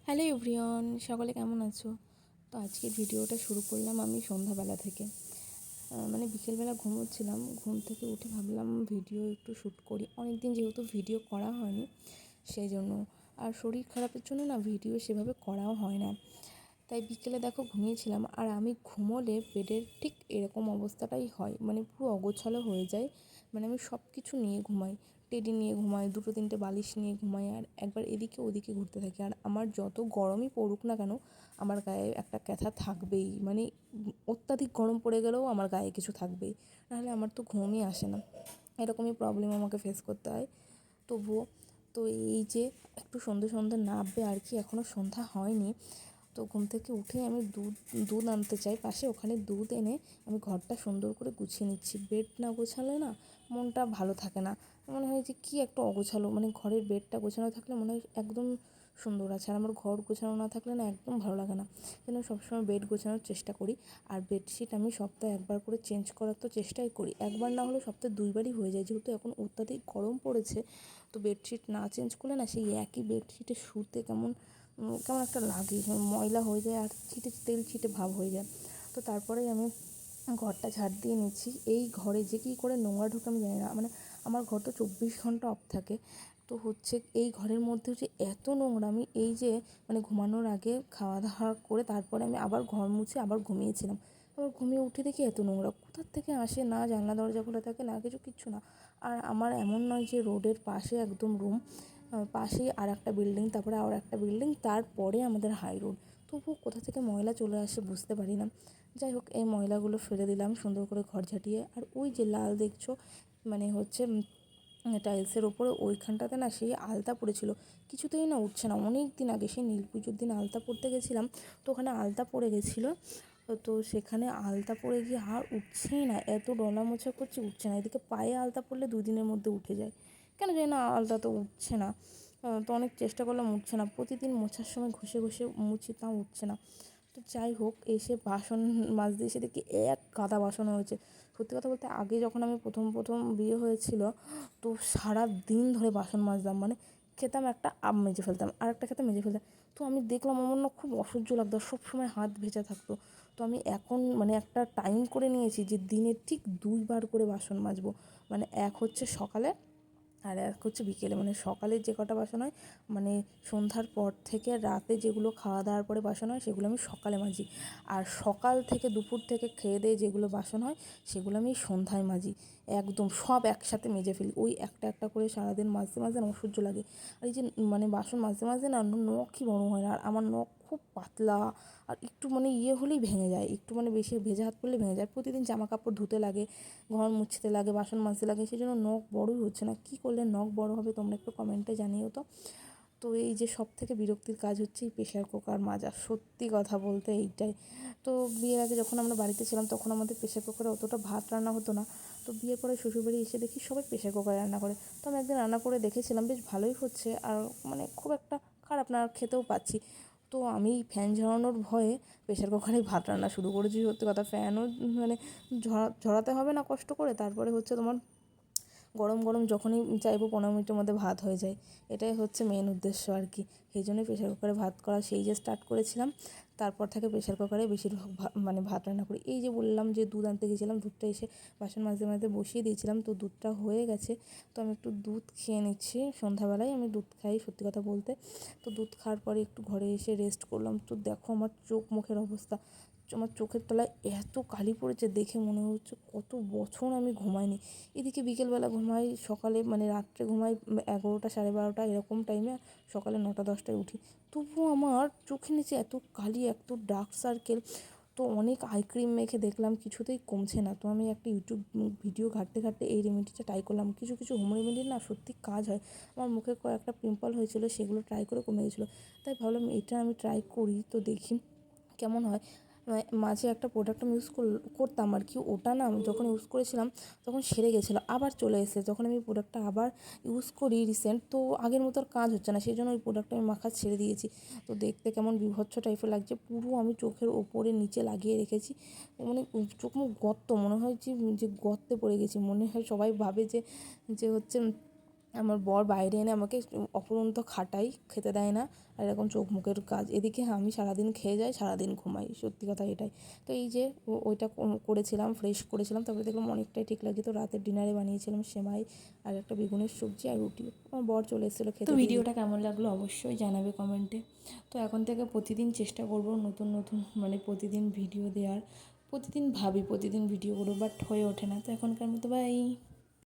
Hello everyone, সকলে কেমন আছো? তো আজকের ভিডিওটা শুরু করলাম আমি সন্ধ্যাবেলা থেকে। বিকেলবেলা ঘুমোচ্ছিলাম, ঘুম থেকে উঠে ভাবলাম ভিডিও একটু শ্যুট করি। অনেক দিন যেহেতু ভিডিও করা হয়নি সেই জন্য, আর শরীর খারাপের জন্য না ভিডিও সেভাবে করাও হয় না। তাই বিকেলে দেখো ঘুমিয়েছিলাম, আর আমি ঘুমোলে বেডের ঠিক এরকম অবস্থাটাই হয়, পুরো অগোছালো হয়ে যায়। আমি সব কিছু নিয়ে ঘুমাই, টেডি নিয়ে ঘুমাই, দুটো তিনটে বালিশ নিয়ে ঘুমাই, আর একবার এদিকে ওদিকে ঘুরতে থাকি। আর আমার যত গরমই পড়ুক না কেন, আমার গায়ে একটা ক্যাথা থাকবেই। অত্যাধিক গরম পড়ে গেলেও আমার গায়ে কিছু থাকবেই, নাহলে আমার তো ঘুমই আসে না। এরকমই প্রবলেম আমাকে ফেস করতে হয় তবুও। তো এই যে একটু সন্ধে সন্ধে নামবে আর কি, এখনও সন্ধ্যা হয়নি। তো ঘুম থেকে উঠে আমি দুধ আনতে চাই পাশে, ওখানে দুধ এনে আমি ঘরটা সুন্দর করে গুছিয়ে নিচ্ছি। বেড না গোছালে না মনটা ভালো থাকে না, মনে হয় যে কী একটা অগোছালো। ঘরের বেডটা গোছানো থাকলে মনে হয় একদম সুন্দর আছে, আর আমার ঘর গোছানো না থাকলে না একদম ভালো লাগে না। কিন্তু সবসময় বেড গোছানোর চেষ্টা করি। আর বেডশিট আমি সপ্তাহে একবার করে চেঞ্জ করার তো চেষ্টাই করি, একবার না হলে সপ্তাহে দুইবারই হয়ে যায়। যেহেতু এখন অত্যাধিক গরম পড়েছে, তো বেডশিট না চেঞ্জ করলে না সেই একই বেডশিটে শুতে কেমন কেমন একটা লাগে, ময়লা হয়ে যায় আর তেল ছিটে ভাব হয়ে যায়। তো তারপরেই আমি ঘরটা ঝাড় দিয়ে নিচ্ছি। এই ঘরে যে কী করে নোংরা ঢোকে আমি জানি না। আমার ঘর তো 24 ঘন্টা অফ থাকে, তো এই ঘরের মধ্যে যে এত নোংরা। আমি এই যে ঘুমানোর আগে খাওয়া দাওয়া করে তারপরে আমি আবার ঘর মুছে আবার ঘুমিয়েছিলাম, আবার ঘুমিয়ে উঠে দেখি এত নোংরা কোথার থেকে আসে, না জানলা দরজা খোলা থাকে না কিচ্ছু না। আর আমার এমন নয় যে রোডের পাশে একদম রুম, পাশেই আর একটা বিল্ডিং, তারপরে আর একটা বিল্ডিং, তারপরে আমাদের হাই রোড। তবুও কোথা থেকে ময়লা চলে আসে বুঝতে পারি না। যাই হোক, এই ময়লাগুলো ফেলে দিলাম সুন্দর করে ঘর ঝাঁটিয়ে। আর ওই যে লাল দেখছো টাইলসের ওপরে ওইখানটাতে না সেই আলতা পড়েছিল, কিছুতেই না উঠছে না। অনেক দিন আগে সেই নীল পুজোর দিন আলতা পরতে গেছিলাম, তো ওখানে আলতা পড়ে গেছিলো। তো সেখানে আলতা পড়ে গিয়ে আর উঠছেই না, এত ডলা মোছা করছি উঠছে না। এদিকে পায়ে আলতা পড়লে 2 দিনের মধ্যে উঠে যায়, কেন জানি না আলতা তো উঠছে না। তো অনেক চেষ্টা করলাম, উঠছে না। প্রতিদিন মোছার সময় ঘষে ঘষে মুছি, তাও উঠছে না। তো যাই হোক, এসে বাসন মাজতে এসে দেখি এক গাদা বাসন হয়েছে। সত্যি কথা বলতে আগে যখন আমি প্রথম বিয়ে হয়েছিল, তো সারা দিন ধরে বাসন মাজতাম। খেতাম একটা, মেজে ফেলতাম, আর একটা খেতাম, মেজে ফেলতাম। তো আমি দেখলাম আমার না খুব অসহ্য লাগতো, সবসময় হাত ভেজা থাকতো। তো আমি এখন একটা টাইম করে নিয়েছি যে দিনে ঠিক 2বার করে বাসন মাজবো। এক হচ্ছে সকালে, আর এক হচ্ছে বিকেলে। সকালের যে কটা বাসন হয়, সন্ধ্যার পর থেকে রাতে যেগুলো খাওয়া দাওয়ার পরে বাসন হয় সেগুলো আমি সকালে মাজি। আর সকাল থেকে দুপুর থেকে খেয়ে দিয়ে যেগুলো বাসন হয় সেগুলো আমি সন্ধ্যায় মাজি। একদম সব একসাথে মেজে ফেলি, ওই একটা একটা করে সারাদিন মাজতে মাজতে না অসহ্য লাগে। আর এই যে বাসন মাজতে মাজতে না নখই বড় হয় না, আর আমার নখ খুব পাতলা, আর একটু হলেই ভেঙে যায়, একটু বেশি ভেজা হাত পড়লে ভেঙে যায়। প্রতিদিন জামা কাপড় ধুতে লাগে, ঘর মুছতে লাগে, বাসন মাজতে লাগে, সেই জন্য নখ বড়ই হচ্ছে না। কী করলে নখ বড় হবে তোমরা একটু কমেন্টে জানিও তো। তো এই যে সব থেকে বিরক্তির কাজ হচ্ছে এই প্রেশার কুকার মাজা, সত্যি কথা বলতে এইটাই। তো বিয়ের আগে যখন আমরা বাড়িতে ছিলাম তখন আমাদের প্রেশার কুকারে অতটা ভাত রান্না হতো না। তো বিয়ের পরে শ্বশুরবাড়ি এসে দেখি সবাই প্রেশার কুকারে রান্না করে। তো আমি একদিন রান্না করে দেখেছিলাম, বেশ ভালোই হচ্ছে, আর খুব একটা খারাপ না, আর খেতেও পাচ্ছি। তো আমি ফ্যান ঝরানোর ভয়ে প্রেশার কুকারেই ভাত রান্না শুরু করেছি। সত্যি কথা, ফ্যানও ঝরাতে হবে না কষ্ট করে, তারপরে হচ্ছে তোমার গরম গরম যখনই চাইবো 15 মিনিটের মধ্যে ভাত হয়ে যায়। এটাই হচ্ছে মেন উদ্দেশ্য আর কি। সেই জন্যই প্রেশার কুকারে ভাত করা সেই যে স্টার্ট করেছিলাম, তারপর থেকে প্রেশার কুকারে বেশিরভাগ ভাত রান্না করি। এই যে বললাম যে দুধ আনতে গেছিলাম, দুধটা এসে বাসন মাজতে মাজতে বসিয়ে দিয়েছিলাম, তো দুধটা হয়ে গেছে। তো আমি একটু দুধ খেয়ে নিচ্ছি, সন্ধ্যাবেলায় আমি দুধ খাই সত্যি কথা বলতে। তো দুধ খাওয়ার পরে একটু ঘরে এসে রেস্ট করলাম। তো দেখো আমার চোখ মুখের অবস্থা, আমার চোখের তলায় এত কালি পড়েছে, দেখে মনে হচ্ছে কত বছর আমি ঘুমাইনি। এদিকে বিকেলবেলা ঘুমাই, সকালে রাত্রে ঘুমাই 11টা 12:30 এরকম টাইমে, সকালে 9টা 10টায় উঠি। তবুও আমার চোখের নিচে এত কালি, এত ডার্ক সার্কেল। তো অনেক আই ক্রিম মেখে দেখলাম কিছুতেই কমছে না। তো আমি একটা ইউটিউব ভিডিও ঘাঁটতে ঘাঁটতে এই রেমেডিটা ট্রাই করলাম। কিছু কিছু হোম রেমেডি না সত্যি কাজ হয়। আমার মুখে কয়েকটা পিম্পল হয়েছিল, সেগুলো ট্রাই করে কমে গেছিলো। তাই ভাবলাম এটা আমি ট্রাই করি, তো দেখি কেমন হয়। মাঝে একটা প্রোডাক্ট আমি ইউজ করতাম আর কি, ওটা না আমি যখন ইউজ করেছিলাম তখন সেরে গেছিলো, আবার চলে এসেছে। যখন আমি প্রোডাক্টটা আবার ইউজ করি রিসেন্ট, তো আগের মতো আর কাজ হচ্ছে না, সেই জন্য ওই প্রোডাক্টটা আমি মাখা ছেড়ে দিয়েছি। তো দেখতে কেমন বিভৎস টাইপের লাগছে, পুরো আমি চোখের ওপরে নিচে লাগিয়ে রেখেছি। চোখ মুখ গর্ত, মনে হয় যে গর্তে পড়ে গেছি। মনে হয় সবাই ভাবে যে যে হচ্ছে আমার বর বাইরে এনে আমাকে অফুরন্ত খাটায়, খেতে দেয় না, আর এরকম চোখ মুখের কাজ। এদিকে আমি সারাদিন খেয়ে যাই, সারাদিন ঘুমাই, সত্যি কথা এটাই। তো এই যে ওইটা করেছিলাম, ফ্রেশ করেছিলাম, তারপরে দেখলাম অনেকটাই ঠিক লাগে। তো রাতের ডিনারে বানিয়েছিলাম সেমাই আর একটা বেগুনের সবজি আর রুটি। আমার বর চলে এসেছিলো খেতে। তো ভিডিওটা কেমন লাগলো অবশ্যই জানাবে কমেন্টে। তো এখন থেকে প্রতিদিন চেষ্টা করবো নতুন নতুন মানে প্রতিদিন ভিডিও দেওয়ার। প্রতিদিন ভাবি প্রতিদিন ভিডিও করবো, বাট হয়ে ওঠে না। তো এখনকার মতো বাই।